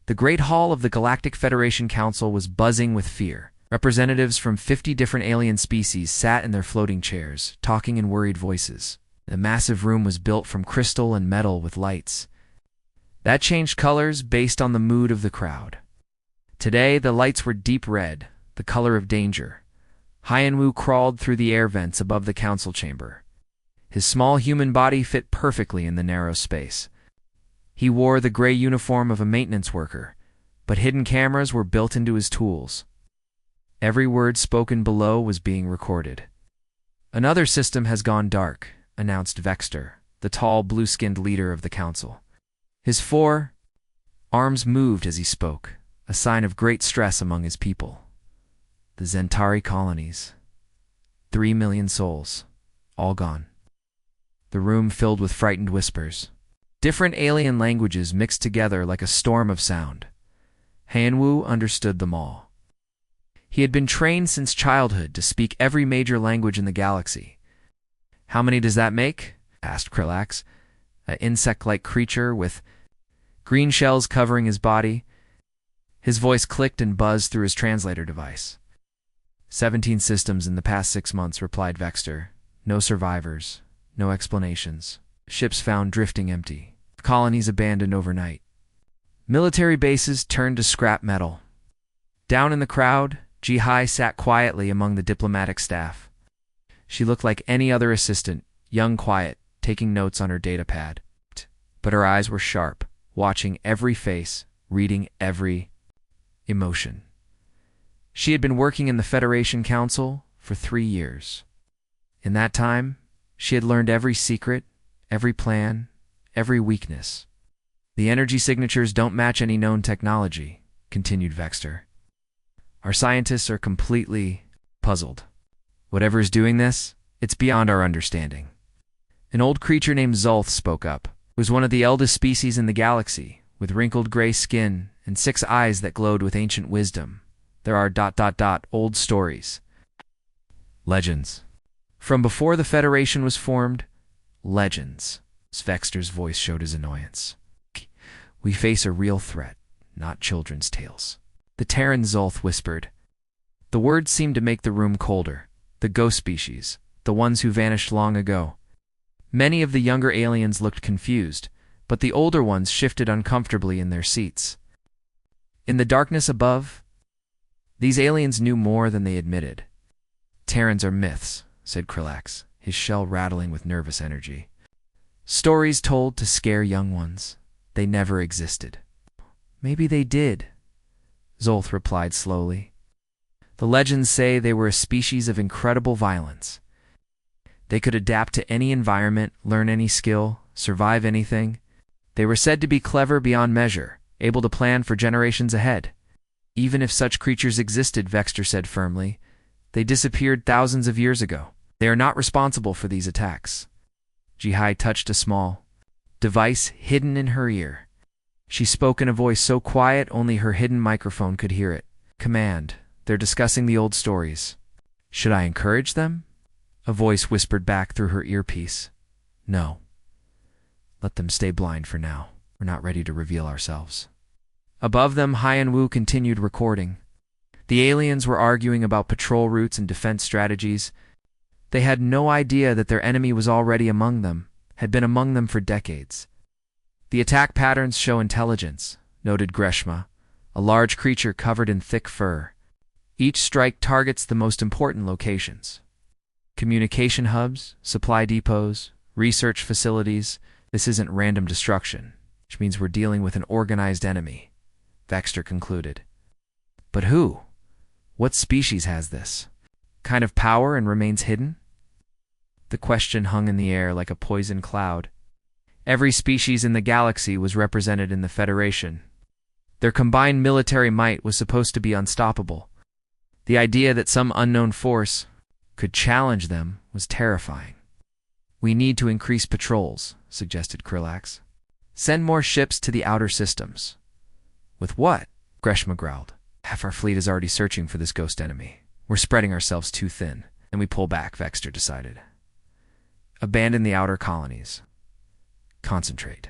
The Great Hall of the Galactic Federation Council was buzzing with fear. Representatives from 50 different alien species sat in their floating chairs, talking in worried voices. The massive room was built from crystal and metal with lights that changed colors based on the mood of the crowd. Today, the lights were deep red, the color of danger. Hyenwu crawled through the air vents above the council chamber. His small human body fit perfectly in the narrow space. He wore the gray uniform of a maintenance worker, but hidden cameras were built into his tools. Every word spoken below was being recorded. "Another system has gone dark," announced Vexter, the tall, blue-skinned leader of the council. His arms moved as he spoke, a sign of great stress among his people. "The Zentari colonies. 3 million souls. All gone." The room filled with frightened whispers. Different alien languages mixed together like a storm of sound. Hyenwu understood them all. He had been trained since childhood to speak every major language in the galaxy. "How many does that make?" asked Krillax, an insect-like creature with green shells covering his body. His voice clicked and buzzed through his translator device. 17 systems in the past 6 months, replied Vexter. No survivors, no explanations. Ships found drifting empty. Colonies abandoned overnight. Military bases turned to scrap metal. Down in the crowd, Jihai sat quietly among the diplomatic staff. She looked like any other assistant, young, quiet, taking notes on her data pad. But her eyes were sharp, watching every face, reading every emotion. She had been working in the Federation Council for 3 years. In that time, she had learned every secret, every plan, every weakness. "The energy signatures don't match any known technology," continued Vexter. "Our scientists are completely puzzled. Whatever is doing this, it's beyond our understanding." An old creature named Zolth spoke up. It was one of the eldest species in the galaxy, with wrinkled gray skin and 6 eyes that glowed with ancient wisdom. "There are ... old stories. Legends. From before the Federation was formed, legends." Vexter's voice showed his annoyance. "We face a real threat, not children's tales." The Terran Zolth whispered. The words seemed to make the room colder. The ghost species, the ones who vanished long ago. Many of the younger aliens looked confused, but the older ones shifted uncomfortably in their seats. In the darkness above, these aliens knew more than they admitted. "Terrans are myths," said Krillax, his shell rattling with nervous energy. "Stories told to scare young ones. They never existed." "Maybe they did," Zolth replied slowly. "The legends say they were a species of incredible violence. They could adapt to any environment, learn any skill, survive anything. They were said to be clever beyond measure, able to plan for generations ahead. Even if such creatures existed," Vexter said firmly, "they disappeared thousands of years ago. They are not responsible for these attacks." Jihai touched a small device hidden in her ear. She spoke in a voice so quiet only her hidden microphone could hear it. "Command, they're discussing the old stories." "Should I encourage them?" a voice whispered back through her earpiece. "No. Let them stay blind for now. We're not ready to reveal ourselves." Above them, Hyenwu continued recording. The aliens were arguing about patrol routes and defense strategies. They had no idea that their enemy was already among them, had been among them for decades. "The attack patterns show intelligence," noted Greshma, a large creature covered in thick fur. "Each strike targets the most important locations. Communication hubs, supply depots, research facilities. This isn't random destruction, which means we're dealing with an organized enemy," Vexter concluded. "But who? What species has this kind of power and remains hidden?" The question hung in the air like a poison cloud. Every species in the galaxy was represented in the Federation. Their combined military might was supposed to be unstoppable. The idea that some unknown force could challenge them was terrifying. "We need to increase patrols," suggested Krillax. "Send more ships to the outer systems." "With what?" Greshma growled. "Half our fleet is already searching for this ghost enemy. We're spreading ourselves too thin." "And we pull back," Vexter decided. "Abandon the outer colonies. Concentrate.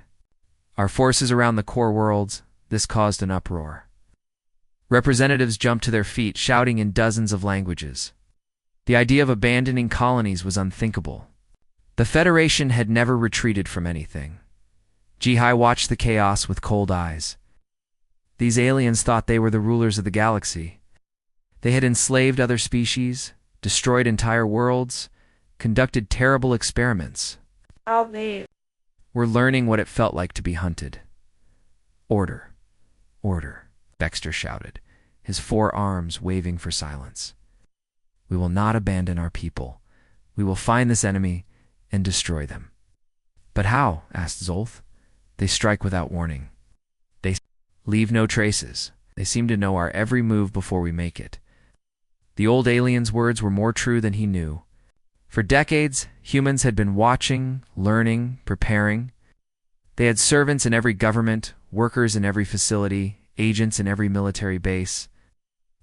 Our forces around the core worlds, This caused an uproar. Representatives jumped to their feet, shouting in dozens of languages. The idea of abandoning colonies was unthinkable. The Federation had never retreated from anything. Jihai watched the chaos with cold eyes. These aliens thought they were the rulers of the galaxy. They had enslaved other species, destroyed entire worlds, conducted terrible experiments. We're learning what it felt like to be hunted. Order. Order, Baxter shouted, his 4 arms waving for silence. We will not abandon our people. We will find this enemy and destroy them. But how? Asked Zolth. They strike without warning. They leave no traces. They seem to know our every move before we make it. The old alien's words were more true than he knew. For decades, humans had been watching, learning, preparing. They had servants in every government, workers in every facility, agents in every military base.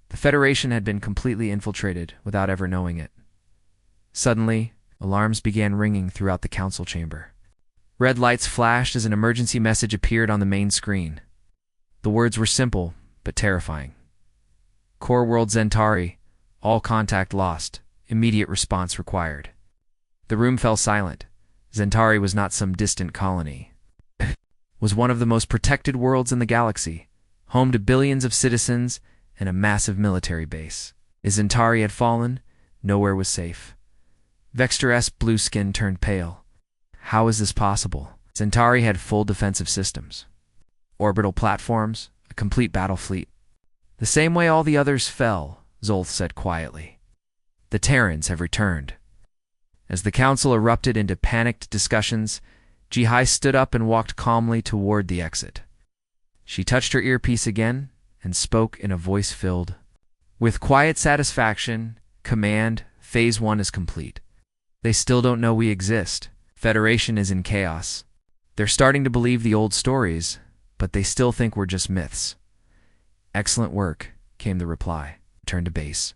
The Federation had been completely infiltrated without ever knowing it. Suddenly, alarms began ringing throughout the council chamber. Red lights flashed as an emergency message appeared on the main screen. The words were simple, but terrifying. Core World Zentari, all contact lost, immediate response required. The room fell silent. Zentari was not some distant colony. It was one of the most protected worlds in the galaxy, home to billions of citizens and a massive military base. As Zentari had fallen, nowhere was safe. Vexter's blue skin turned pale. How is this possible? Zentari had full defensive systems. Orbital platforms, a complete battle fleet. The same way all the others fell, Zolth said quietly. The Terrans have returned. As the council erupted into panicked discussions, Jihai stood up and walked calmly toward the exit. She touched her earpiece again and spoke in a voice filled with quiet satisfaction. Command, Phase 1 is complete. They still don't know we exist. Federation is in chaos. They're starting to believe the old stories, but they still think we're just myths. Excellent work, came the reply. Return to base.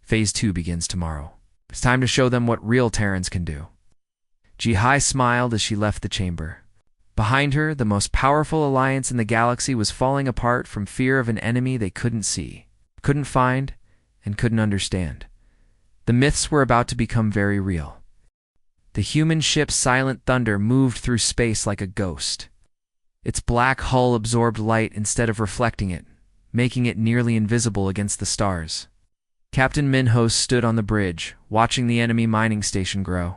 Phase 2 begins tomorrow. It's time to show them what real Terrans can do. Jihai smiled as she left the chamber. Behind her, the most powerful alliance in the galaxy was falling apart from fear of an enemy they couldn't see, couldn't find, and couldn't understand. The myths were about to become very real. The human ship Silent Thunder moved through space like a ghost. Its black hull absorbed light instead of reflecting it, making it nearly invisible against the stars. Captain Minho stood on the bridge, watching the enemy mining station grow.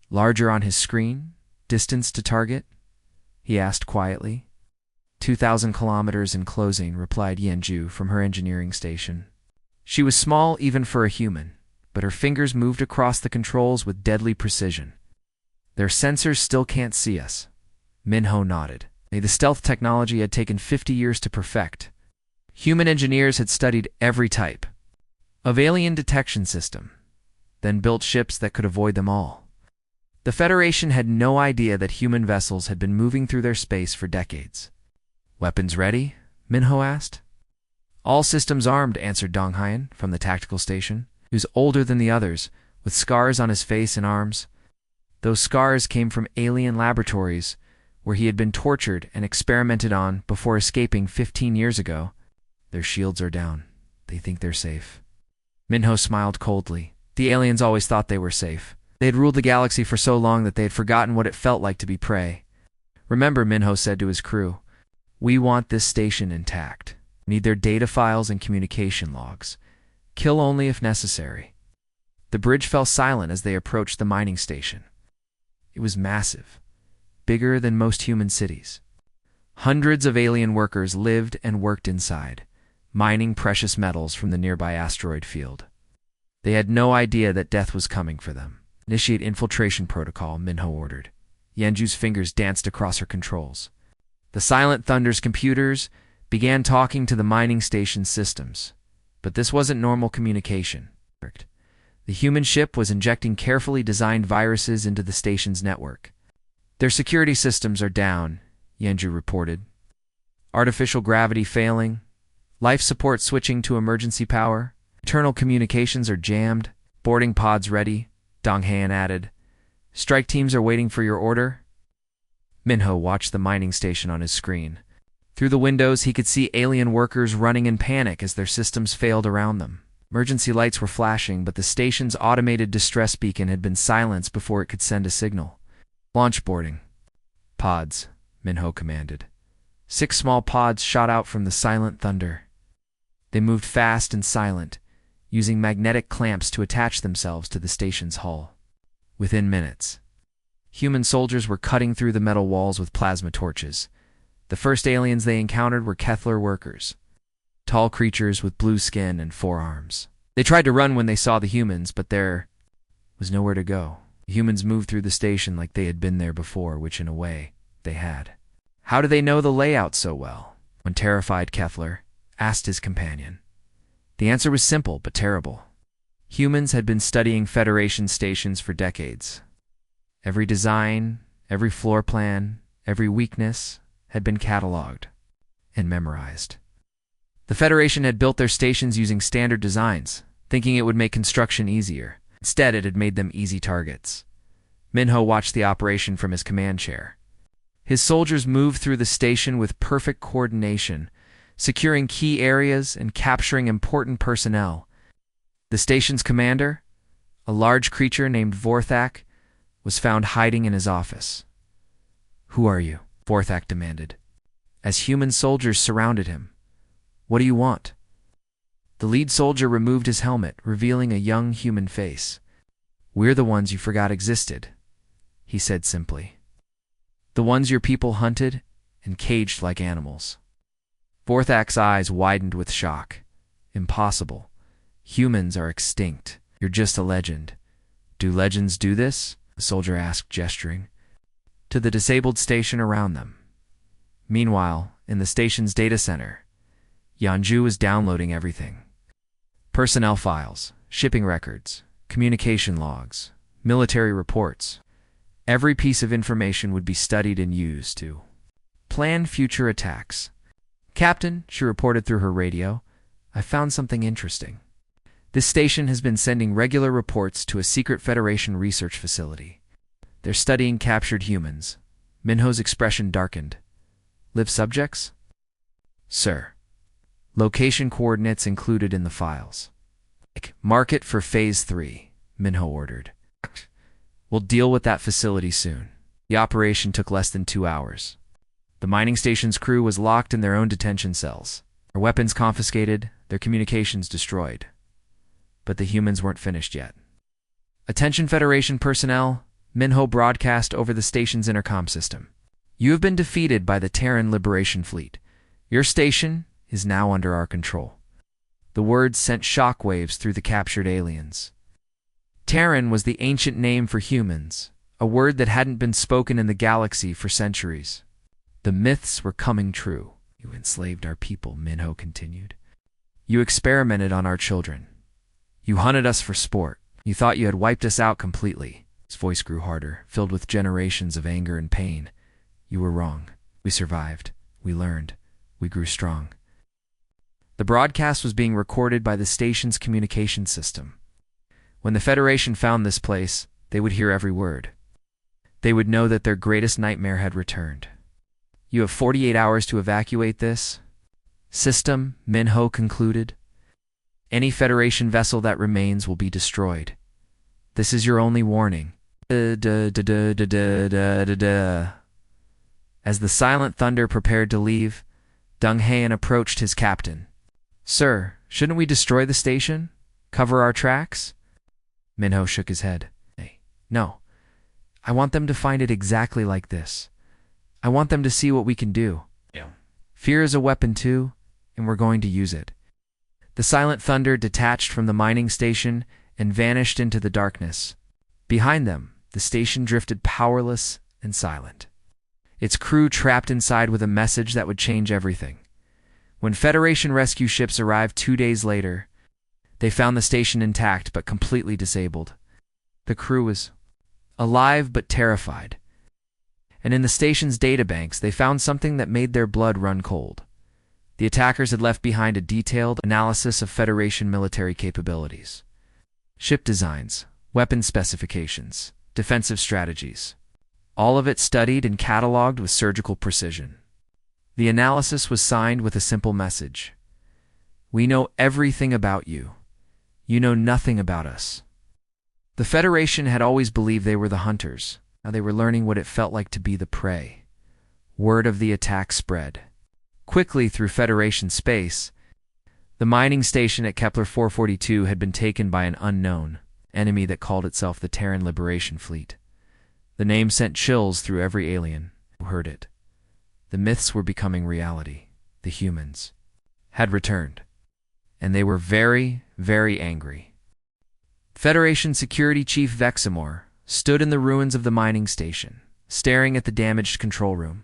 Larger on his screen? Distance to target? He asked quietly. 2,000 kilometers in closing, replied Yenju from her engineering station. She was small even for a human, but her fingers moved across the controls with deadly precision. Their sensors still can't see us. Minho nodded. The stealth technology had taken 50 years to perfect. Human engineers had studied every type of alien detection system, then built ships that could avoid them all. The Federation had no idea that human vessels had been moving through their space for decades. Weapons ready? Minho asked. All systems armed, answered Donghayan from the tactical station. He was older than the others, with scars on his face and arms. Those scars came from alien laboratories, where he had been tortured and experimented on before escaping 15 years ago. Their shields are down. They think they're safe. Minho smiled coldly. The aliens always thought they were safe. They had ruled the galaxy for so long that they had forgotten what it felt like to be prey. Remember, Minho said to his crew, we want this station intact. Need their data files and communication logs. Kill only if necessary. The bridge fell silent as they approached the mining station. It was massive, bigger than most human cities. Hundreds of alien workers lived and worked inside, mining precious metals from the nearby asteroid field. They had no idea that death was coming for them. Initiate infiltration protocol, Minho ordered. Yenju's fingers danced across her controls. The Silent Thunder's computers began talking to the mining station's systems. But this wasn't normal communication. The human ship was injecting carefully designed viruses into the station's network. Their security systems are down, Yenju reported. Artificial gravity failing. Life support switching to emergency power. Internal communications are jammed. Boarding pods ready, Donghayan added. Strike teams are waiting for your order. Minho watched the mining station on his screen. Through the windows, he could see alien workers running in panic as their systems failed around them. Emergency lights were flashing, but the station's automated distress beacon had been silenced before it could send a signal. Launch boarding. Pods, Minho commanded. 6 small pods shot out from the silent thunder. They moved fast and silent, using magnetic clamps to attach themselves to the station's hull. Within minutes, human soldiers were cutting through the metal walls with plasma torches. The first aliens they encountered were Kethler workers, tall creatures with blue skin and 4 arms. They tried to run when they saw the humans, but there was nowhere to go. The humans moved through the station like they had been there before, which in a way, they had. How do they know the layout so well? One terrified Kethler asked his companion. The answer was simple but terrible. Humans had been studying Federation stations for decades. Every design, every floor plan, every weakness had been cataloged and memorized. The Federation had built their stations using standard designs, thinking it would make construction easier. Instead, it had made them easy targets. Minho watched the operation from his command chair. His soldiers moved through the station with perfect coordination, securing key areas and capturing important personnel. The station's commander, a large creature named Vorthak, was found hiding in his office. "Who are you?" Vorthak demanded, as human soldiers surrounded him. "What do you want?" The lead soldier removed his helmet, revealing a young human face. "We're the ones you forgot existed," he said simply. "The ones your people hunted and caged like animals." Vorthak's eyes widened with shock. "Impossible. Humans are extinct. You're just a legend." "Do legends do this?" the soldier asked, gesturing to the disabled station around them. Meanwhile, in the station's data center, Yanju was downloading everything. Personnel files, shipping records, communication logs, military reports. Every piece of information would be studied and used to plan future attacks. "Captain," she reported through her radio, "I found something interesting. This station has been sending regular reports to a secret Federation research facility. They're studying captured humans." Minho's expression darkened. "Live subjects?" "Sir. Location coordinates included in the files." "Mark it for Phase 3, Minho ordered. "We'll deal with that facility soon." The operation took less than 2 hours. The mining station's crew was locked in their own detention cells, their weapons confiscated, their communications destroyed. But the humans weren't finished yet. "Attention Federation personnel," Minho broadcast over the station's intercom system. "You have been defeated by the Terran Liberation Fleet. Your station is now under our control." The words sent shockwaves through the captured aliens. Terran was the ancient name for humans, a word that hadn't been spoken in the galaxy for centuries. The myths were coming true. "You enslaved our people," Minho continued. "You experimented on our children. You hunted us for sport. You thought you had wiped us out completely." His voice grew harder, filled with generations of anger and pain. "You were wrong. We survived. We learned. We grew strong." The broadcast was being recorded by the station's communication system. When the Federation found this place, they would hear every word. They would know that their greatest nightmare had returned. "You have 48 hours to evacuate this system," Minho concluded. "Any Federation vessel that remains will be destroyed. This is your only warning." As the silent thunder prepared to leave, Deng Heian approached his captain. "Sir, shouldn't we destroy the station? Cover our tracks?" Minho shook his head. "No. I want them to find it exactly like this. I want them to see what we can do. Fear is a weapon too, and we're going to use it." The silent thunder detached from the mining station and vanished into the darkness. Behind them, the station drifted powerless and silent, its crew trapped inside with a message that would change everything. When Federation rescue ships arrived 2 days later, they found the station intact but completely disabled. The crew was alive but terrified. And in the station's databanks, they found something that made their blood run cold. The attackers had left behind a detailed analysis of Federation military capabilities. Ship designs, weapon specifications, defensive strategies. All of it studied and cataloged with surgical precision. The analysis was signed with a simple message. We know everything about you. You know nothing about us. The Federation had always believed they were the hunters. Now they were learning what it felt like to be the prey. Word of the attack spread quickly through Federation space. The mining station at Kepler 442 had been taken by an unknown enemy that called itself the Terran Liberation Fleet. The name sent chills through every alien who heard it. The myths were becoming reality. The humans had returned, and they were very, very angry. Federation Security Chief Vexamore stood in the ruins of the mining station, staring at the damaged control room.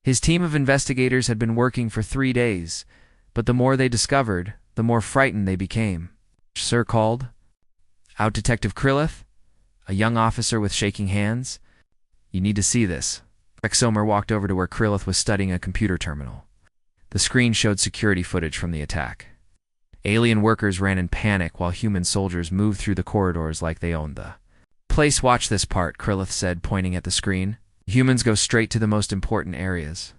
His team of investigators had been working for 3 days, but the more they discovered, the more frightened they became. Sir called out Detective Krillith, a young officer with shaking hands. You need to see this. Vexamore walked over to where Krillith was studying a computer terminal. The screen showed security footage from the attack. Alien workers ran in panic while human soldiers moved through the corridors like they owned the place. Watch this part, Krillith said, pointing at the screen. Humans go straight to the most important areas.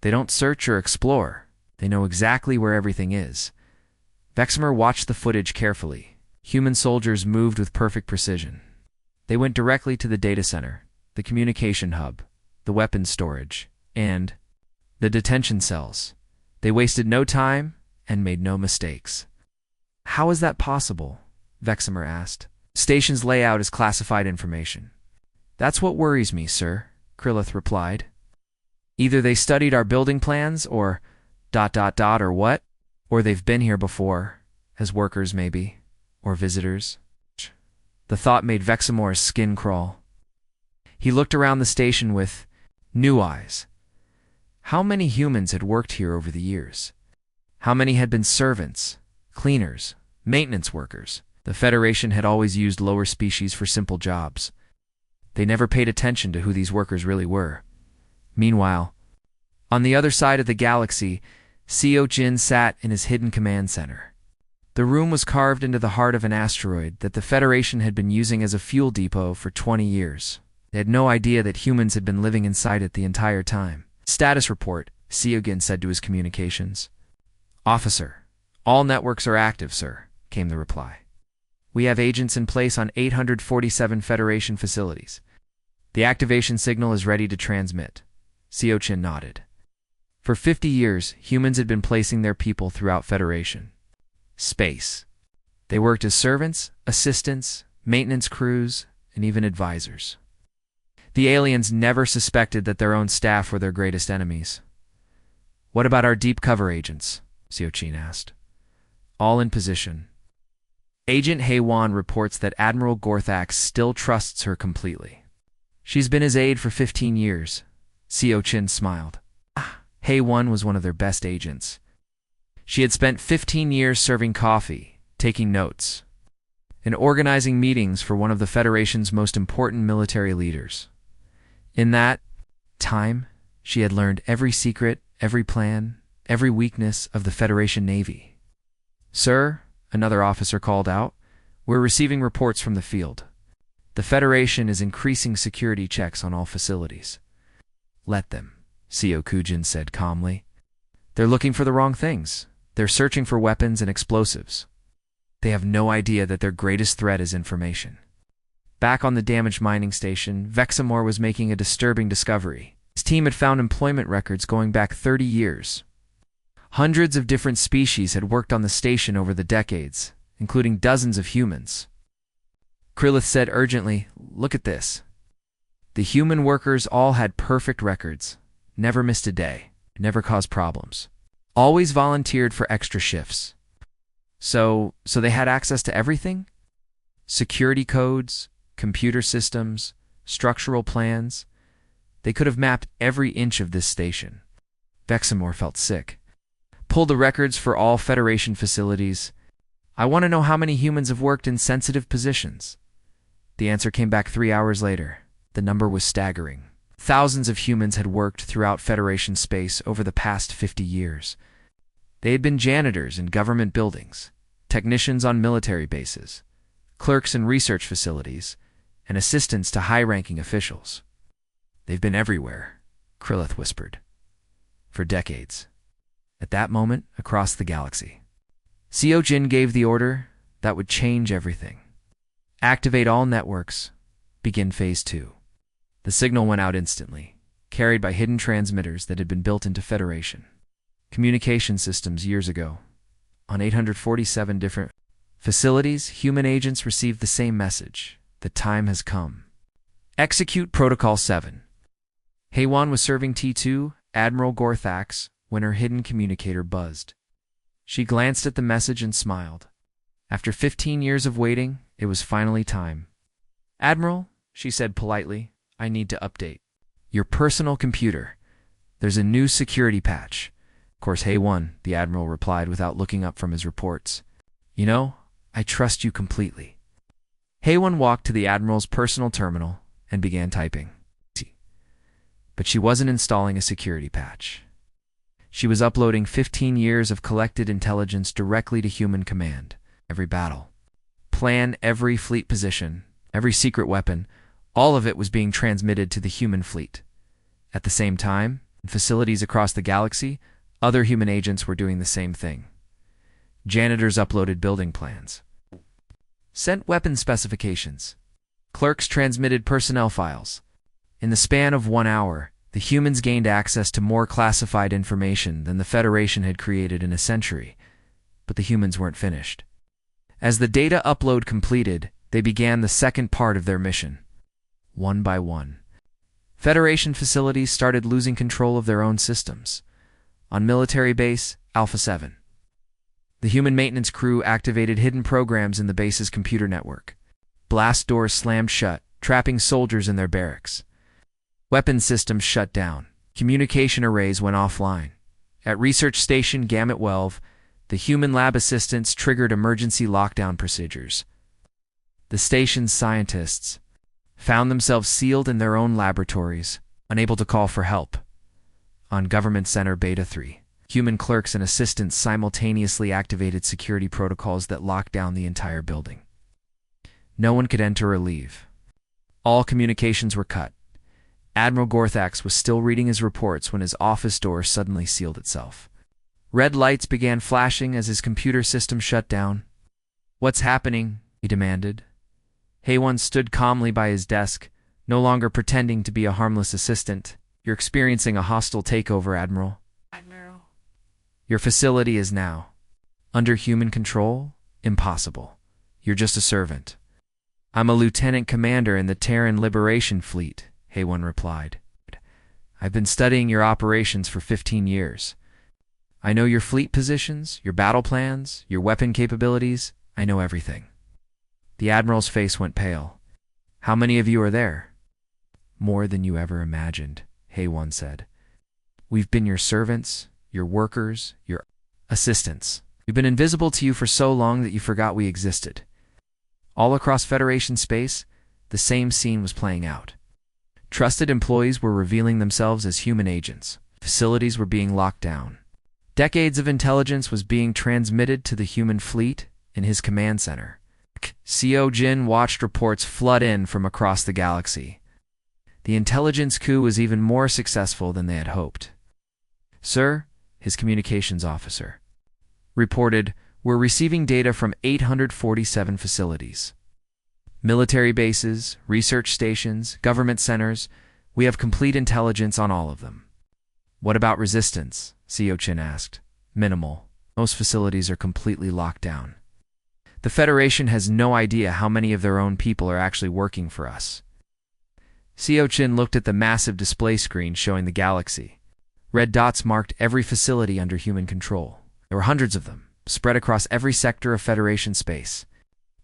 They don't search or explore. They know exactly where everything is. Vexamore watched the footage carefully. Human soldiers moved with perfect precision. They went directly to the data center, the communication hub, the weapons storage, and the detention cells. They wasted no time and made no mistakes. How is that possible? Vexamore asked. Station's layout is classified information. That's what worries me, sir, Krillith replied. Either they studied our building plans or ... or what? Or they've been here before, as workers maybe, or visitors. The thought made Vexamore's skin crawl. He looked around the station with new eyes. How many humans had worked here over the years? How many had been servants, cleaners, maintenance workers? The Federation had always used lower species for simple jobs. They never paid attention to who these workers really were. Meanwhile, on the other side of the galaxy, Seo Jin sat in his hidden command center. The room was carved into the heart of an asteroid that the Federation had been using as a fuel depot for 20 years. They had no idea that humans had been living inside it the entire time. Status report, Seo Jin said to his communications. Officer, all networks are active, sir, came the reply. We have agents in place on 847 Federation facilities. The activation signal is ready to transmit. Seo Jin nodded. For 50 years, humans had been placing their people throughout Federation space. They worked as servants, assistants, maintenance crews, and even advisors. The aliens never suspected that their own staff were their greatest enemies. What about our deep cover agents? Seo Jin asked. All in position. Agent Hei-Wan reports that Admiral Gorthax still trusts her completely. She's been his aide for 15 years. Seo Jin smiled. Hei-Wan was one of their best agents. She had spent 15 years serving coffee, taking notes, and organizing meetings for one of the Federation's most important military leaders. In that time, she had learned every secret, every plan, every weakness of the Federation Navy. Sir, another officer called out, we're receiving reports from the field. The Federation is increasing security checks on all facilities. Let them, Seo Jin said calmly. They're looking for the wrong things. They're searching for weapons and explosives. They have no idea that their greatest threat is information. Back on the damaged mining station, Vexamore was making a disturbing discovery. His team had found employment records going back 30 years. Hundreds of different species had worked on the station over the decades, including dozens of humans. Krillith said urgently, look at this. The human workers all had perfect records, never missed a day, never caused problems, always volunteered for extra shifts. So they had access to everything? Security codes, computer systems, structural plans. They could have mapped every inch of this station. Vexamore felt sick. Pulled the records for all Federation facilities. I want to know how many humans have worked in sensitive positions. The answer came back 3 hours later. The number was staggering. Thousands of humans had worked throughout Federation space over the past 50 years. They had been janitors in government buildings, technicians on military bases, clerks in research facilities, and assistants to high-ranking officials. They've been everywhere, Krillith whispered. for decades. At that moment, across the galaxy, Jin gave the order that would change everything. Activate all networks. Begin Phase 2. The signal went out instantly, carried by hidden transmitters that had been built into Federation communication systems years ago. On 847 different facilities, human agents received the same message. The time has come. Execute Protocol 7. Haywan was serving T2, Admiral Gorthax, when her hidden communicator buzzed. She glanced at the message and smiled. After 15 years of waiting, it was finally time. Admiral, she said politely, I need to update your personal computer. There's a new security patch. Of course, Haywan, the Admiral replied without looking up from his reports. You know, I trust you completely. Haywan walked to the Admiral's personal terminal and began typing. But she wasn't installing a security patch. She was uploading 15 years of collected intelligence directly to human command. Every battle plan, every fleet position, every secret weapon, all of it was being transmitted to the human fleet. At the same time, in facilities across the galaxy, other human agents were doing the same thing. Janitors uploaded building plans, sent weapon specifications. Clerks transmitted personnel files. In the span of 1 hour, the humans gained access to more classified information than the Federation had created in a century. But the humans weren't finished. As the data upload completed, they began the second part of their mission. One by one, Federation facilities started losing control of their own systems. On military base Alpha 7, the human maintenance crew activated hidden programs in the base's computer network. Blast doors slammed shut, trapping soldiers in their barracks. Weapons systems shut down. Communication arrays went offline. At Research Station Gamut 12, the human lab assistants triggered emergency lockdown procedures. The station's scientists found themselves sealed in their own laboratories, unable to call for help. On Government Center Beta 3, human clerks and assistants simultaneously activated security protocols that locked down the entire building. No one could enter or leave. All communications were cut. Admiral Gorthax was still reading his reports when his office door suddenly sealed itself. Red lights began flashing as his computer system shut down. What's happening? He demanded. Haywan stood calmly by his desk, no longer pretending to be a harmless assistant. You're experiencing a hostile takeover, Admiral. Your facility is now under human control? Impossible. You're just a servant. I'm a lieutenant commander in the Terran Liberation Fleet, Haywan replied. I've been studying your operations for 15 years. I know your fleet positions, your battle plans, your weapon capabilities. I know everything. The Admiral's face went pale. How many of you are there? More than you ever imagined, Haywan said. We've been your servants, your workers, your assistants. We've been invisible to you for so long that you forgot we existed. All across Federation space, the same scene was playing out. Trusted employees were revealing themselves as human agents. Facilities were being locked down. Decades of intelligence was being transmitted to the human fleet in his command center. Jin watched reports flood in from across the galaxy. The intelligence coup was even more successful than they had hoped. Sir, his communications officer reported, we're receiving data from 847 facilities. Military bases, research stations, government centers. We have complete intelligence on all of them. What about resistance? Jin asked. Minimal. Most facilities are completely locked down. The Federation has no idea how many of their own people are actually working for us. Jin looked at the massive display screen showing the galaxy. Red dots marked every facility under human control. There were hundreds of them, spread across every sector of Federation space.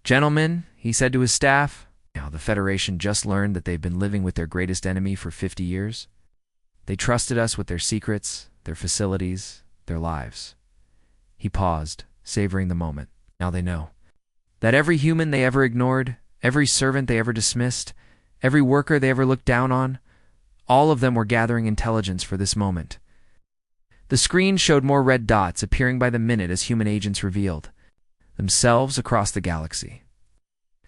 Gentlemen, he said to his staff, now the Federation just learned that they've been living with their greatest enemy for 50 years. They trusted us with their secrets, their facilities, their lives. He paused, savoring the moment. Now they know that every human they ever ignored, every servant they ever dismissed, every worker they ever looked down on, all of them were gathering intelligence for this moment. The screen showed more red dots appearing by the minute as human agents revealed themselves across the galaxy.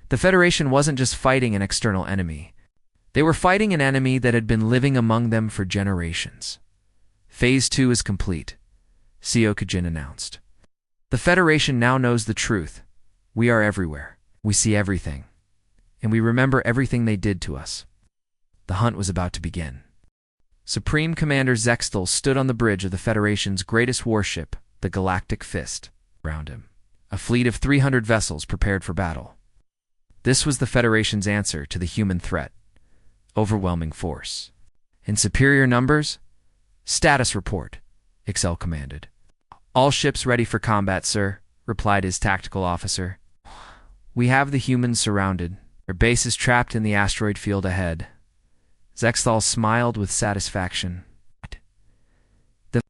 The Federation wasn't just fighting an external enemy. They were fighting an enemy that had been living among them for generations. Phase 2 is complete, Seokajin announced. The Federation now knows the truth. We are everywhere. We see everything. And we remember everything they did to us. The hunt was about to begin. Supreme Commander Zextal stood on the bridge of the Federation's greatest warship, the Galactic Fist. Around him, a fleet of 300 vessels prepared for battle. This was the Federation's answer to the human threat. Overwhelming force. In superior numbers? Status report, Excel commanded. All ships ready for combat, sir, replied his tactical officer. We have the humans surrounded. Their base is trapped in the asteroid field ahead. Zextal smiled with satisfaction. The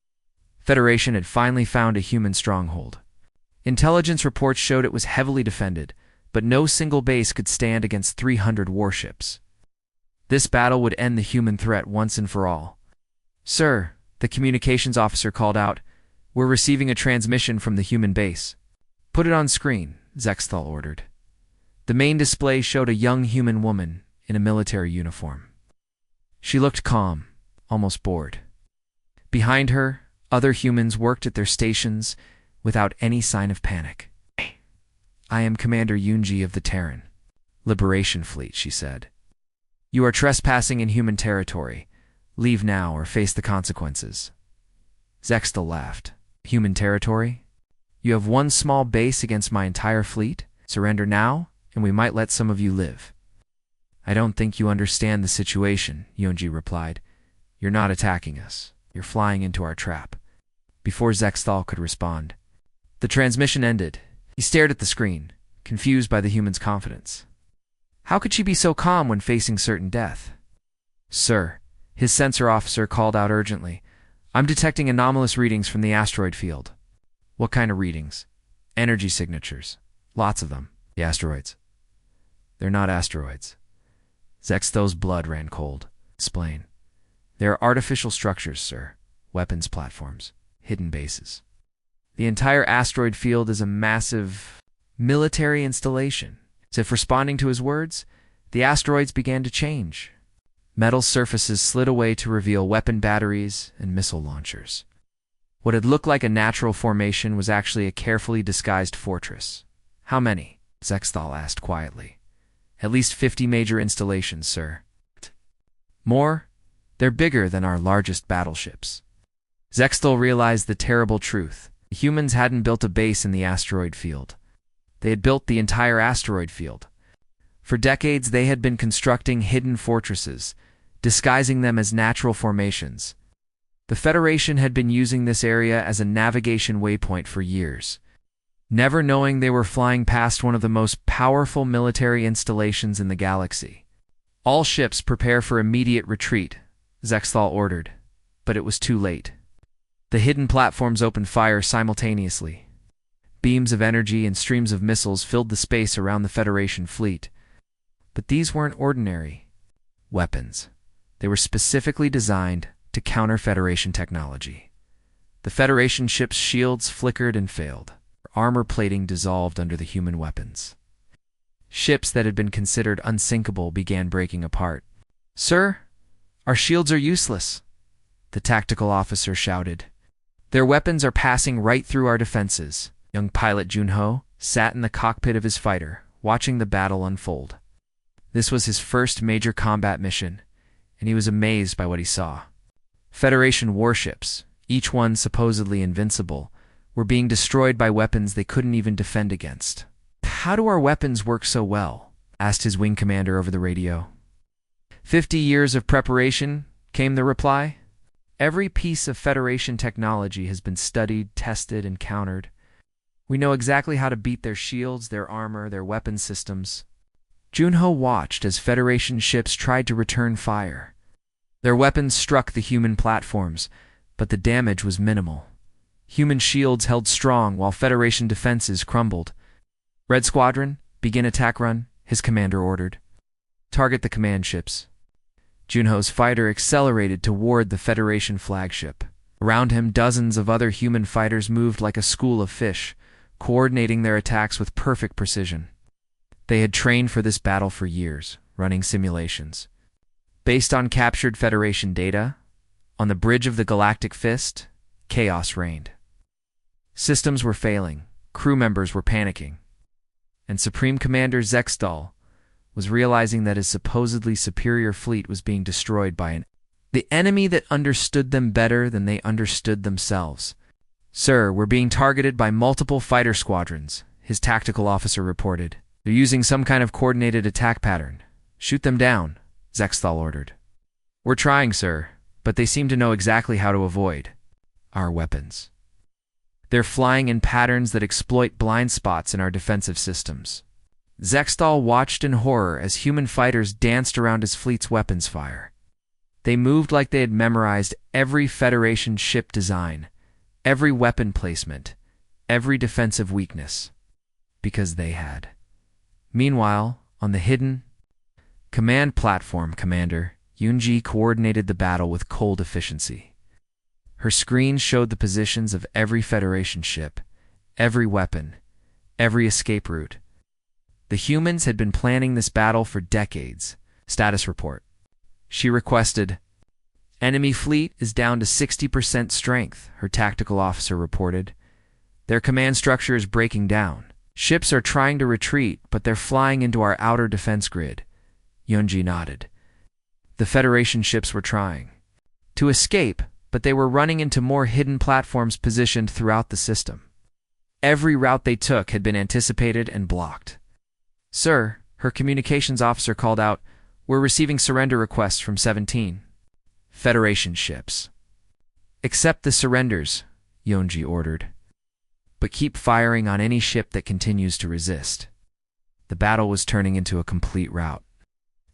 Federation had finally found a human stronghold. Intelligence reports showed it was heavily defended, but no single base could stand against 300 warships. This battle would end the human threat once and for all. Sir, the communications officer called out, we're receiving a transmission from the human base. Put it on screen, Zextal ordered. The main display showed a young human woman in a military uniform. She looked calm, almost bored. Behind her, other humans worked at their stations without any sign of panic. I am Commander Yunji of the Terran Liberation Fleet, she said. You are trespassing in human territory. Leave now or face the consequences. Zextal laughed. Human territory? You have one small base against my entire fleet? Surrender now, and we might let some of you live. I don't think you understand the situation, Yunji replied. You're not attacking us. You're flying into our trap. Before Zextal could respond, the transmission ended. He stared at the screen, confused by the human's confidence. How could she be so calm when facing certain death? Sir, his sensor officer called out urgently. I'm detecting anomalous readings from the asteroid field. What kind of readings? Energy signatures. Lots of them. The asteroids. They're not asteroids. Zextal's blood ran cold. Explain. They are artificial structures, sir. Weapons platforms. Hidden bases. The entire asteroid field is a massive military installation. As if responding to his words, the asteroids began to change. Metal surfaces slid away to reveal weapon batteries and missile launchers. What had looked like a natural formation was actually a carefully disguised fortress. How many? Zextal asked quietly. At least 50 major installations, sir. More? They're bigger than our largest battleships. Zextal realized the terrible truth. The humans hadn't built a base in the asteroid field. They had built the entire asteroid field. For decades, they had been constructing hidden fortresses, disguising them as natural formations. The Federation had been using this area as a navigation waypoint for years, never knowing they were flying past one of the most powerful military installations in the galaxy. All ships prepare for immediate retreat, Zextal ordered, but it was too late. The hidden platforms opened fire simultaneously. Beams of energy and streams of missiles filled the space around the Federation fleet. But these weren't ordinary weapons. They were specifically designed to counter Federation technology. The Federation ships' shields flickered and failed. Armor plating dissolved under the human weapons. Ships that had been considered unsinkable began breaking apart. Sir, our shields are useless, the tactical officer shouted. Their weapons are passing right through our defenses. Young pilot Junho sat in the cockpit of his fighter, watching the battle unfold. This was his first major combat mission, and he was amazed by what he saw. Federation warships, each one supposedly invincible, were being destroyed by weapons they couldn't even defend against. How do our weapons work so well? Asked his wing commander over the radio. 50 years of preparation, came the reply. Every piece of Federation technology has been studied, tested, and countered. We know exactly how to beat their shields, their armor, their weapon systems. Junho watched as Federation ships tried to return fire. Their weapons struck the human platforms, but the damage was minimal. Human shields held strong while Federation defenses crumbled. Red Squadron, begin attack run, his commander ordered. Target the command ships. Junho's fighter accelerated toward the Federation flagship. Around him, dozens of other human fighters moved like a school of fish, coordinating their attacks with perfect precision. They had trained for this battle for years, running simulations. Based on captured Federation data, On the bridge of the Galactic Fist, chaos reigned. Systems were failing, crew members were panicking, and Supreme Commander Zextal was realizing that his supposedly superior fleet was being destroyed by the enemy that understood them better than they understood themselves. "Sir, we're being targeted by multiple fighter squadrons," his tactical officer reported. "They're using some kind of coordinated attack pattern. Shoot them down," Zextal ordered. "We're trying, sir, but they seem to know exactly how to avoid our weapons. They're flying in patterns that exploit blind spots in our defensive systems." Zextal watched in horror as human fighters danced around his fleet's weapons fire. They moved like they had memorized every Federation ship design, every weapon placement, every defensive weakness. Because they had. Meanwhile, on the hidden command platform, Commander Yunji coordinated the battle with cold efficiency. Her screen showed the positions of every Federation ship, every weapon, every escape route. The humans had been planning this battle for decades. Status report. She requested. "Enemy fleet is down to 60% strength," her tactical officer reported. "Their command structure is breaking down. Ships are trying to retreat, but they're flying into our outer defense grid." Yunji nodded. The Federation ships were trying to escape, but they were running into more hidden platforms positioned throughout the system. Every route they took had been anticipated and blocked. "Sir," her communications officer called out, "we're receiving surrender requests from 17 Federation ships." "Accept the surrenders," Yonji ordered. "But keep firing on any ship that continues to resist." The battle was turning into a complete rout.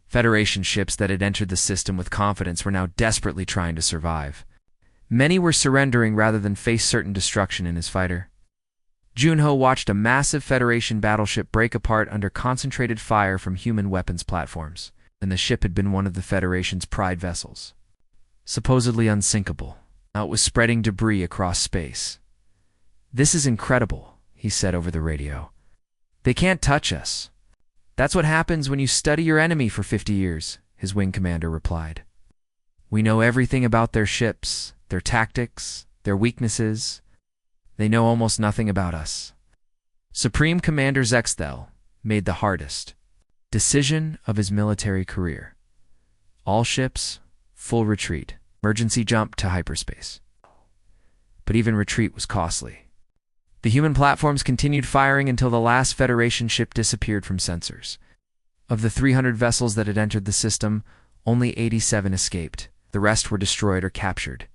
Federation ships that had entered the system with confidence were now desperately trying to survive. Many were surrendering rather than face certain destruction in his fighter. Junho watched a massive Federation battleship break apart under concentrated fire from human weapons platforms, and the ship had been one of the Federation's pride vessels. Supposedly unsinkable, now it was spreading debris across space. "This is incredible," he said over the radio. "They can't touch us." "That's what happens when you study your enemy for 50 years, his wing commander replied. "We know everything about their ships, their tactics, their weaknesses. They know almost nothing about us." Supreme Commander Zextal made the hardest decision of his military career. All ships, full retreat, emergency jump to hyperspace. But even retreat was costly. The human platforms continued firing until the last Federation ship disappeared from sensors. Of the 300 vessels that had entered the system, only 87 escaped. The rest were destroyed or captured.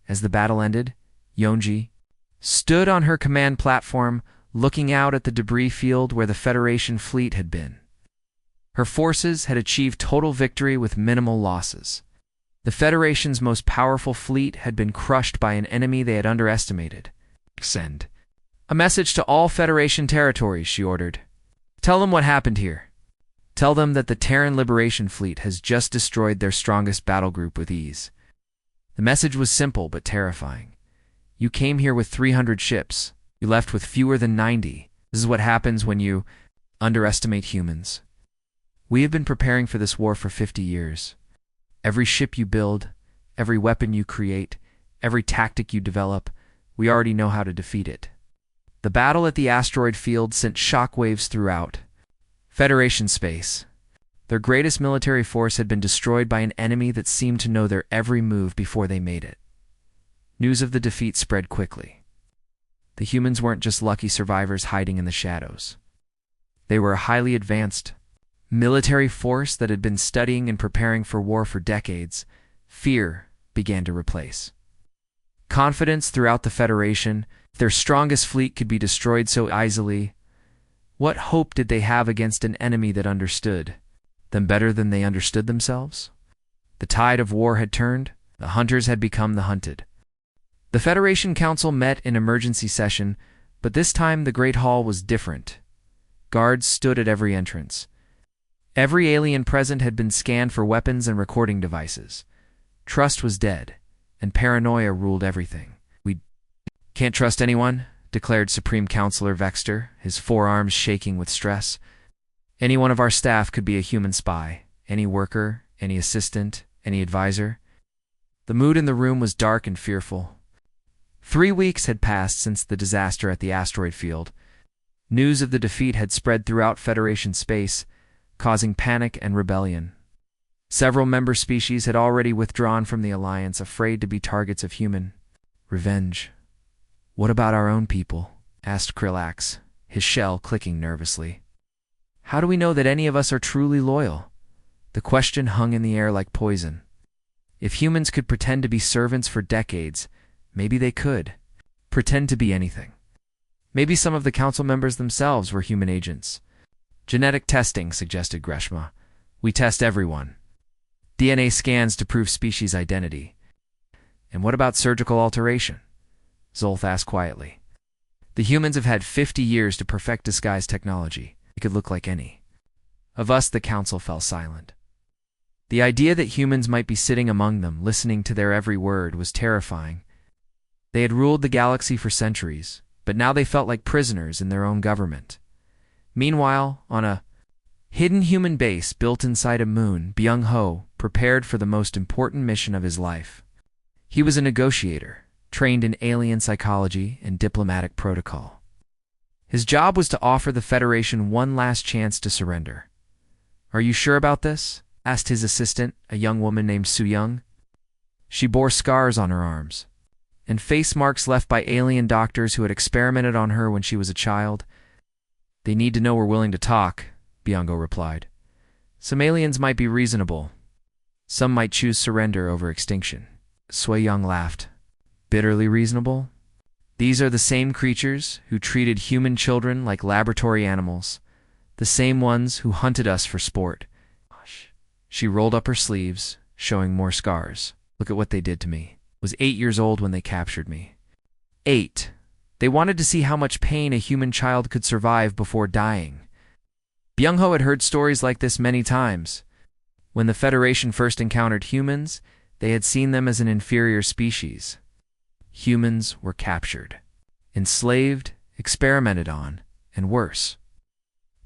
As the battle ended, Yonji stood on her command platform, looking out at the debris field where the Federation fleet had been. Her forces had achieved total victory with minimal losses. The Federation's most powerful fleet had been crushed by an enemy they had underestimated. "Send a message to all Federation territories," she ordered. "Tell them what happened here. Tell them that the Terran Liberation Fleet has just destroyed their strongest battle group with ease." The message was simple but terrifying. "You came here with 300 ships. You left with fewer than 90. This is what happens when you underestimate humans. We have been preparing for this war for 50 years. Every ship you build, every weapon you create, every tactic you develop, we already know how to defeat it." The battle at the asteroid field sent shockwaves throughout Federation space. Their greatest military force had been destroyed by an enemy that seemed to know their every move before they made it. News of the defeat spread quickly. The humans weren't just lucky survivors hiding in the shadows. They were a highly advanced military force that had been studying and preparing for war for decades. Fear began to replace confidence throughout the Federation. Their strongest fleet could be destroyed so easily. What hope did they have against an enemy that understood them better than they understood themselves? The tide of war had turned. The hunters had become the hunted. The Federation Council met in emergency session, but this time the Great Hall was different. Guards stood at every entrance. Every alien present had been scanned for weapons and recording devices. Trust was dead, and paranoia ruled everything. "We can't trust anyone," declared Supreme Counselor Vexter, his forearms shaking with stress. "Any one of our staff could be a human spy. Any worker, any assistant, any advisor. The mood in the room was dark and fearful. 3 weeks had passed since the disaster at the asteroid field. News of the defeat had spread throughout Federation space, causing panic and rebellion. Several member species had already withdrawn from the Alliance, afraid to be targets of human revenge. "What about our own people?" asked Krillax, his shell clicking nervously. "How do we know that any of us are truly loyal?" The question hung in the air like poison. If humans could pretend to be servants for decades, maybe they could pretend to be anything. Maybe some of the council members themselves were human agents. "Genetic testing," suggested Greshma. "We test everyone. DNA scans to prove species identity." "And what about surgical alteration?" Zolth asked quietly. "The humans have had 50 years to perfect disguise technology. It could look like any of us." The council fell silent. The idea that humans might be sitting among them, listening to their every word, was terrifying. They had ruled the galaxy for centuries, but now they felt like prisoners in their own government. Meanwhile, on a hidden human base built inside a moon, Byung-ho prepared for the most important mission of his life. He was a negotiator, trained in alien psychology and diplomatic protocol. His job was to offer the Federation one last chance to surrender. "Are you sure about this?" asked his assistant, a young woman named Su-young. She bore scars on her arms and face marks left by alien doctors who had experimented on her when she was a child. "They need to know we're willing to talk," Byung-ho replied. "Some aliens might be reasonable. Some might choose surrender over extinction." Sui-young laughed. "Bitterly reasonable? These are the same creatures who treated human children like laboratory animals, the same ones who hunted us for sport." She rolled up her sleeves, showing more scars. "Look at what they did to me. I was 8 years old when they captured me. 8. They wanted to see how much pain a human child could survive before dying." Byung-ho had heard stories like this many times. When the Federation first encountered humans, they had seen them as an inferior species. Humans were captured, enslaved, experimented on, and worse.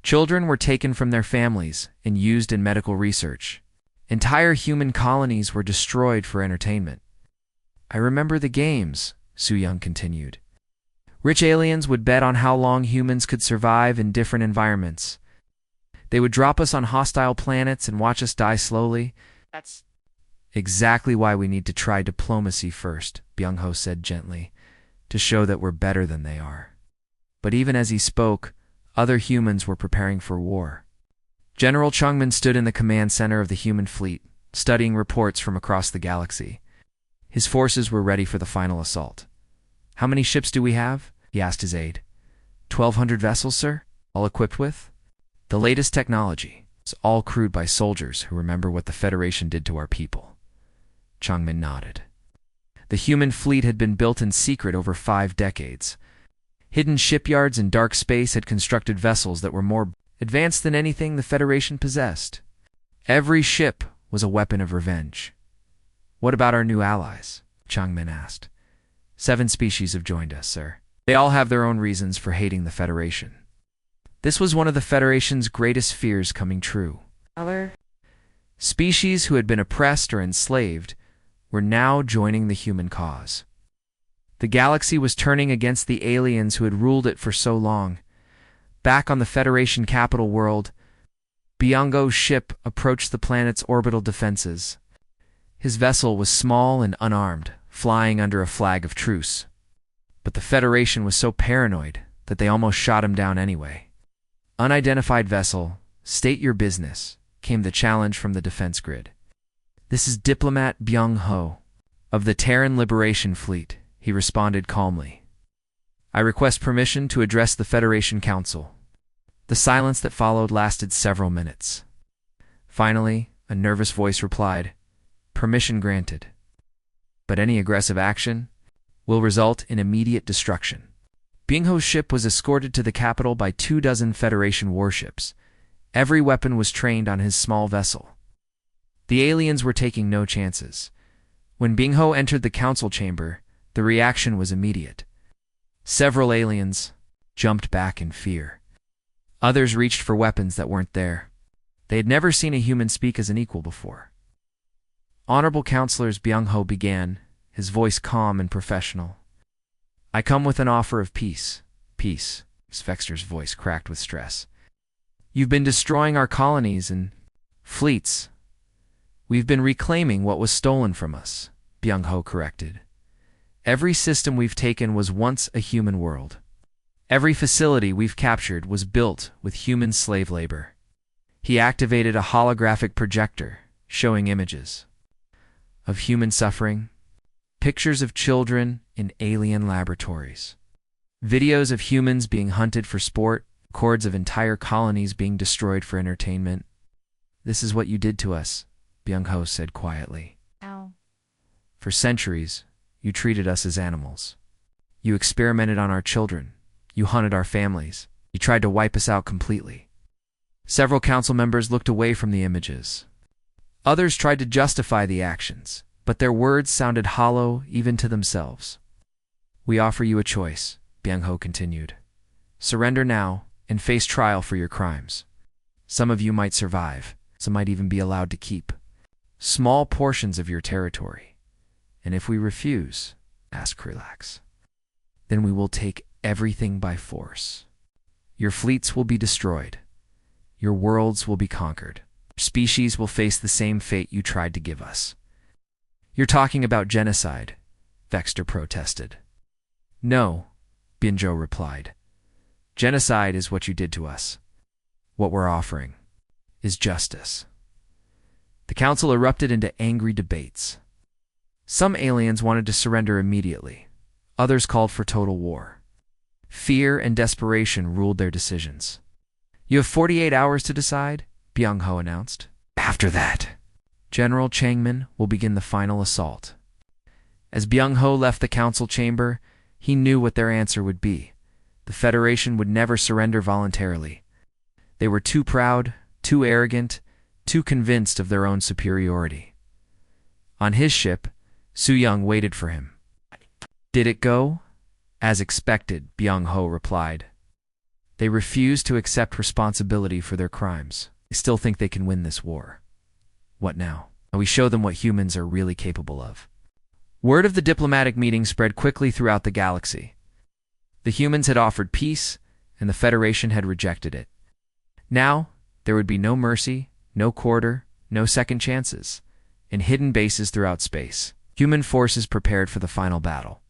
Children were taken from their families and used in medical research. Entire human colonies were destroyed for entertainment. "I remember the games," Su-young continued. "Rich aliens would bet on how long humans could survive in different environments. They would drop us on hostile planets and watch us die slowly." "That's exactly why we need to try diplomacy first," Byung-ho said gently, "to show that we're better than they are." But even as he spoke, other humans were preparing for war. General Chungmin stood in the command center of the human fleet, studying reports from across the galaxy. His forces were ready for the final assault. "How many ships do we have?" he asked his aide. 1,200 vessels, sir, all equipped with the latest technology. It's all crewed by soldiers who remember what the Federation did to our people." Chungmin nodded. The human fleet had been built in secret over 5 decades. Hidden shipyards in dark space had constructed vessels that were more advanced than anything the Federation possessed. Every ship was a weapon of revenge. "What about our new allies?" Changmin asked. 7 species have joined us, sir. They all have their own reasons for hating the Federation. This was one of the Federation's greatest fears coming true. Other species who had been oppressed or enslaved were now joining the human cause. The galaxy was turning against the aliens who had ruled it for so long. Back on the Federation capital world, Byung-ho's ship approached the planet's orbital defenses. His vessel was small and unarmed, flying under a flag of truce. But the Federation was so paranoid that they almost shot him down anyway. "Unidentified vessel, state your business," came the challenge from the defense grid. "This is Diplomat Byung-ho of the Terran Liberation Fleet," he responded calmly. "I request permission to address the Federation Council." The silence that followed lasted several minutes. Finally, a nervous voice replied, "Permission granted. But any aggressive action will result in immediate destruction." Byung-ho's ship was escorted to the capital by 24 Federation warships. Every weapon was trained on his small vessel. The aliens were taking no chances. When Byung-ho entered the council chamber, the reaction was immediate. Several aliens jumped back in fear. Others reached for weapons that weren't there. They had never seen a human speak as an equal before. Honorable Counselors, Byung-ho began, his voice calm and professional. I come with an offer of peace. Peace. Vexter's voice cracked with stress. You've been destroying our colonies and fleets. We've been reclaiming what was stolen from us, Byung-ho corrected. Every system we've taken was once a human world. Every facility we've captured was built with human slave labor. He activated a holographic projector, showing images of human suffering, pictures of children in alien laboratories, videos of humans being hunted for sport, records of entire colonies being destroyed for entertainment. This is what you did to us, Byung-ho said quietly. Ow. For centuries, you treated us as animals. You experimented on our children. You hunted our families. You tried to wipe us out completely. Several council members looked away from the images. Others tried to justify the actions, but their words sounded hollow even to themselves. We offer you a choice, Byung-ho continued. Surrender now and face trial for your crimes. Some of you might survive. Some might even be allowed to keep small portions of your territory. And if we refuse, asked Krulax, then we will take everything by force. Your fleets will be destroyed. Your worlds will be conquered. Your species will face the same fate you tried to give us. You're talking about genocide, Vexter protested. No, Byung-ho replied. Genocide is what you did to us. What we're offering is justice. The council erupted into angry debates. Some aliens wanted to surrender immediately. Others called for total war. Fear and desperation ruled their decisions. You have 48 hours to decide, Byung-ho announced. After that, General Changmin will begin the final assault. As Byung-ho left the council chamber, he knew what their answer would be. The Federation would never surrender voluntarily. They were too proud, too arrogant, too convinced of their own superiority. On his ship, Su-young waited for him. Did it go? As expected, Byung-ho replied. They refuse to accept responsibility for their crimes. They still think they can win this war. What now? We show them what humans are really capable of. Word of the diplomatic meeting spread quickly throughout the galaxy. The humans had offered peace, and the Federation had rejected it. Now, there would be no mercy, no quarter, no second chances. In hidden bases throughout space, human forces prepared for the final battle.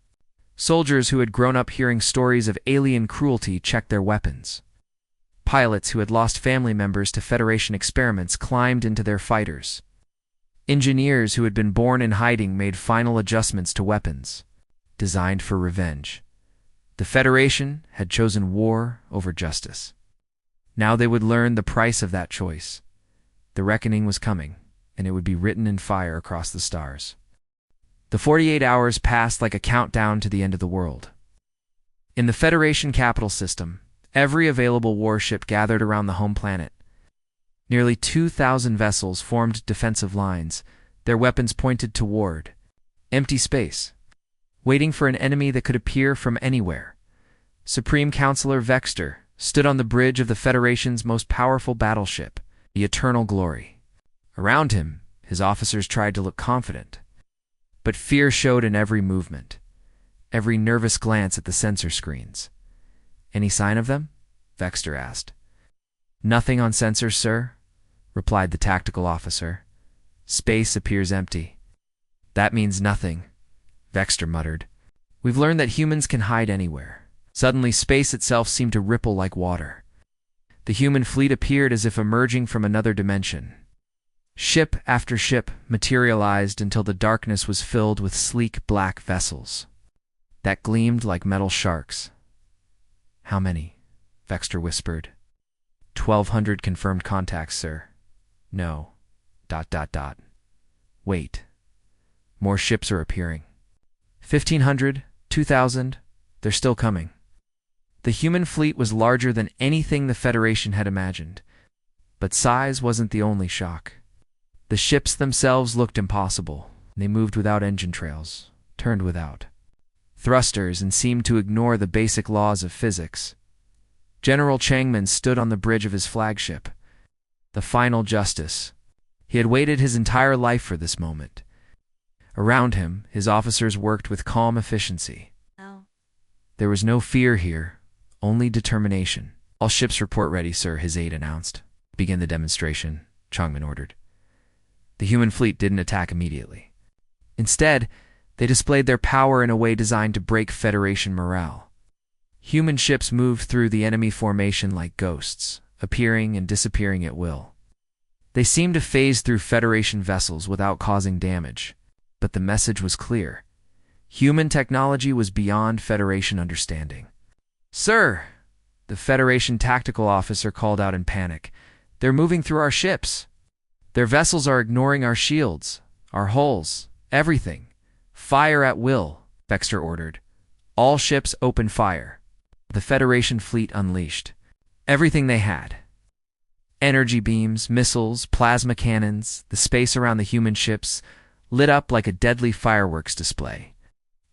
Soldiers who had grown up hearing stories of alien cruelty checked their weapons. Pilots who had lost family members to Federation experiments climbed into their fighters. Engineers who had been born in hiding made final adjustments to weapons, designed for revenge. The Federation had chosen war over justice. Now they would learn the price of that choice. The reckoning was coming, and it would be written in fire across the stars. The 48 hours passed like a countdown to the end of the world. In the Federation capital system, every available warship gathered around the home planet. Nearly 2,000 vessels formed defensive lines, their weapons pointed toward empty space, waiting for an enemy that could appear from anywhere. Supreme Counselor Vexter stood on the bridge of the Federation's most powerful battleship, the Eternal Glory. Around him, his officers tried to look confident. But fear showed in every movement, every nervous glance at the sensor screens. Any sign of them? Vexter asked. Nothing on sensors, sir, replied the tactical officer. Space appears empty. That means nothing, Vexter muttered. We've learned that humans can hide anywhere. Suddenly, space itself seemed to ripple like water. The human fleet appeared as if emerging from another dimension. Ship after ship materialized until the darkness was filled with sleek black vessels that gleamed like metal sharks. How many? Vexter whispered. 1,200 confirmed contacts, sir. No. ... Wait. More ships are appearing. 1,500, 2,000, they're still coming. The human fleet was larger than anything the Federation had imagined. But size wasn't the only shock. The ships themselves looked impossible. They moved without engine trails, turned without thrusters, and seemed to ignore the basic laws of physics. General Changmin stood on the bridge of his flagship. The final justice. He had waited his entire life for this moment. Around him, his officers worked with calm efficiency. Oh. There was no fear here, only determination. "All ships report ready, sir," his aide announced. "Begin the demonstration," Changmin ordered. The human fleet didn't attack immediately. Instead, they displayed their power in a way designed to break Federation morale. Human ships moved through the enemy formation like ghosts, appearing and disappearing at will. They seemed to phase through Federation vessels without causing damage, but the message was clear. Human technology was beyond Federation understanding. "Sir!" the Federation tactical officer called out in panic. "They're moving through our ships. Their vessels are ignoring our shields, our hulls, everything. Fire at will," Vexter ordered. "All ships open fire." The Federation fleet unleashed everything they had. Energy beams, missiles, plasma cannons, the space around the human ships lit up like a deadly fireworks display.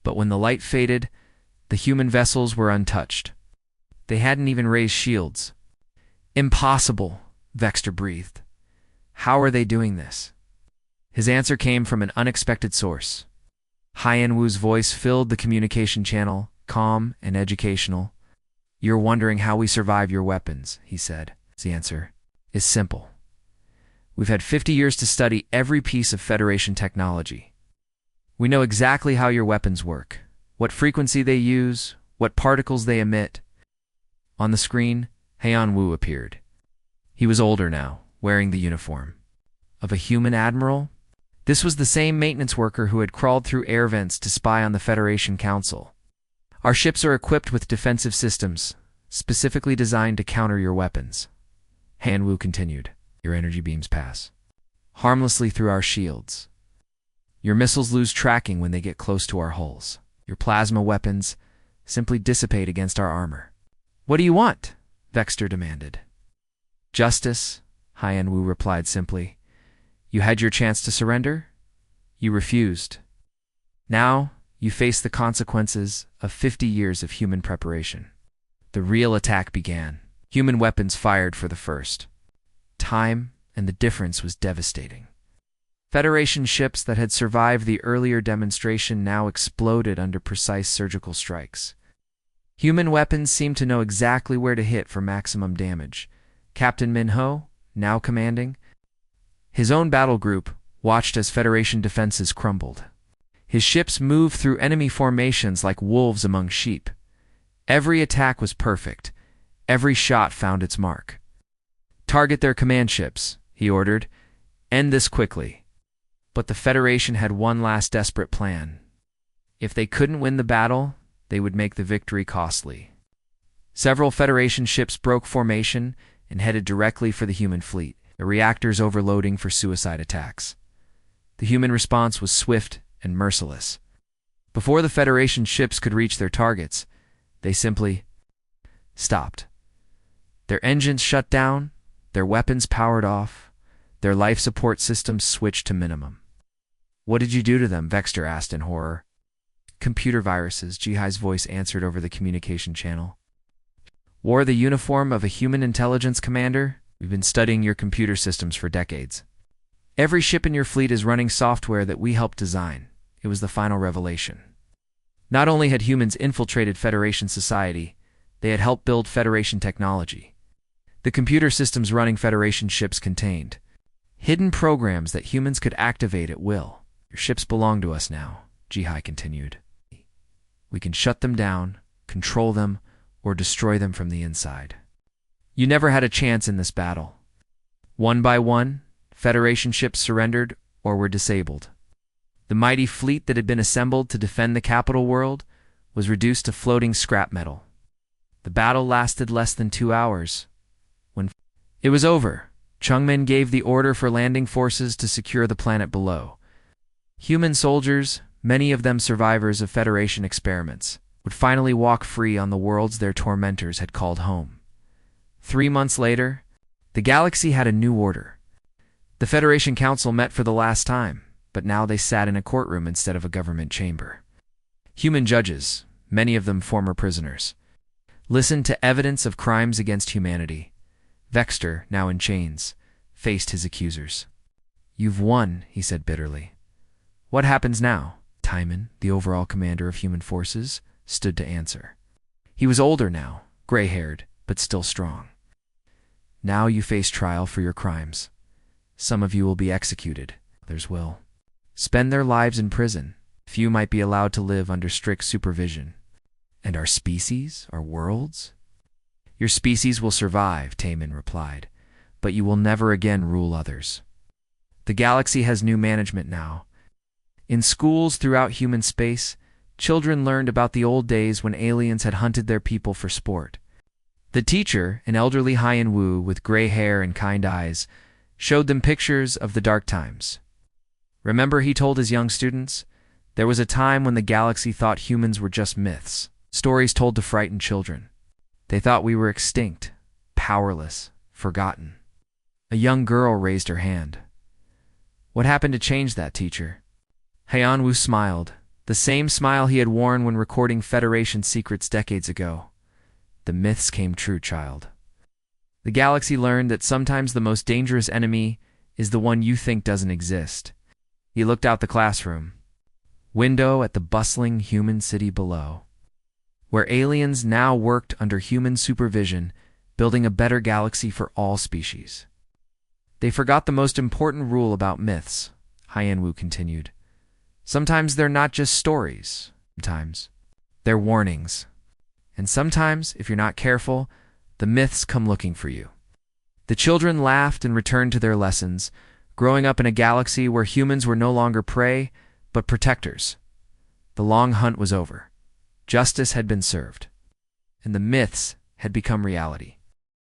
But when the light faded, the human vessels were untouched. They hadn't even raised shields. "Impossible," Vexter breathed. "How are they doing this?" His answer came from an unexpected source. Haiyan Wu's voice filled the communication channel, calm and educational. "You're wondering how we survive your weapons," he said. The answer is simple. We've had 50 years to study every piece of Federation technology. We know exactly how your weapons work, what frequency they use, what particles they emit. On the screen, Haiyan Wu appeared. He was older now, wearing the uniform of a human admiral. This was the same maintenance worker who had crawled through air vents to spy on the Federation Council. "Our ships are equipped with defensive systems, specifically designed to counter your weapons." Haiyan Wu continued. "Your energy beams pass harmlessly through our shields. Your missiles lose tracking when they get close to our hulls. Your plasma weapons simply dissipate against our armor." "What do you want?" Vexter demanded. "Justice," Haiyan Wu replied simply. "You had your chance to surrender. You refused. Now you face the consequences of 50 years of human preparation." The real attack began. Human weapons fired for the first time, and the difference was devastating. Federation ships that had survived the earlier demonstration now exploded under precise surgical strikes. Human weapons seemed to know exactly where to hit for maximum damage. Captain Minho, now commanding his own battle group, watched as Federation defenses crumbled. His ships moved through enemy formations like wolves among sheep. Every attack was perfect. Every shot found its mark. "Target their command ships," he ordered. "End this quickly." But the Federation had one last desperate plan. If they couldn't win the battle, they would make the victory costly. Several Federation ships broke formation and headed directly for the human fleet, the reactors overloading for suicide attacks. The human response was swift and merciless. Before the Federation ships could reach their targets, they simply stopped. Their engines shut down, their weapons powered off, their life support systems switched to minimum. "What did you do to them?" Vexter asked in horror. "Computer viruses," Jihai's voice answered over the communication channel. "Wore the uniform of a human intelligence commander? We've been studying your computer systems for decades. Every ship in your fleet is running software that we helped design." It was the final revelation. Not only had humans infiltrated Federation society, they had helped build Federation technology. The computer systems running Federation ships contained hidden programs that humans could activate at will. "Your ships belong to us now," Jihai continued. "We can shut them down, control them, or destroy them from the inside. You never had a chance in this battle. One by one, Federation ships surrendered or were disabled. The mighty fleet that had been assembled to defend the capital world was reduced to floating scrap metal. The battle lasted less than 2 hours. When it was over, Changmin gave the order for landing forces to secure the planet below. Human soldiers, many of them survivors of Federation experiments, would finally walk free on the worlds their tormentors had called home. 3 months later, the galaxy had a new order. The Federation Council met for the last time, but now they sat in a courtroom instead of a government chamber. Human judges, many of them former prisoners, listened to evidence of crimes against humanity. Vexter, now in chains, faced his accusers. "You've won," he said bitterly. What happens now? Timon, the overall commander of human forces, stood to answer. He was older now, gray-haired, but still strong. Now you face trial for your crimes. Some of you will be executed, others will spend their lives in prison. Few might be allowed to live under strict supervision. And our species, our worlds? Your species will survive, Timon replied, but you will never again rule others. The galaxy has new management now. In schools throughout human space, children learned about the old days when aliens had hunted their people for sport. The teacher, an elderly Haiyan Wu with gray hair and kind eyes, showed them pictures of the dark times. Remember, he told his young students, there was a time when the galaxy thought humans were just myths, stories told to frighten children. They thought we were extinct, powerless, forgotten. A young girl raised her hand. What happened to change that, teacher? Haiyan Wu smiled, the same smile he had worn when recording Federation secrets decades ago. The myths came true, child. The galaxy learned that sometimes the most dangerous enemy is the one you think doesn't exist. He looked out the classroom. Window at the bustling human city below, where aliens now worked under human supervision, building a better galaxy for all species. They forgot the most important rule about myths, Haiyan Wu continued. Sometimes they're not just stories. Sometimes they're warnings. And sometimes, if you're not careful, the myths come looking for you. The children laughed and returned to their lessons, growing up in a galaxy where humans were no longer prey, but protectors. The long hunt was over. Justice had been served. And the myths had become reality.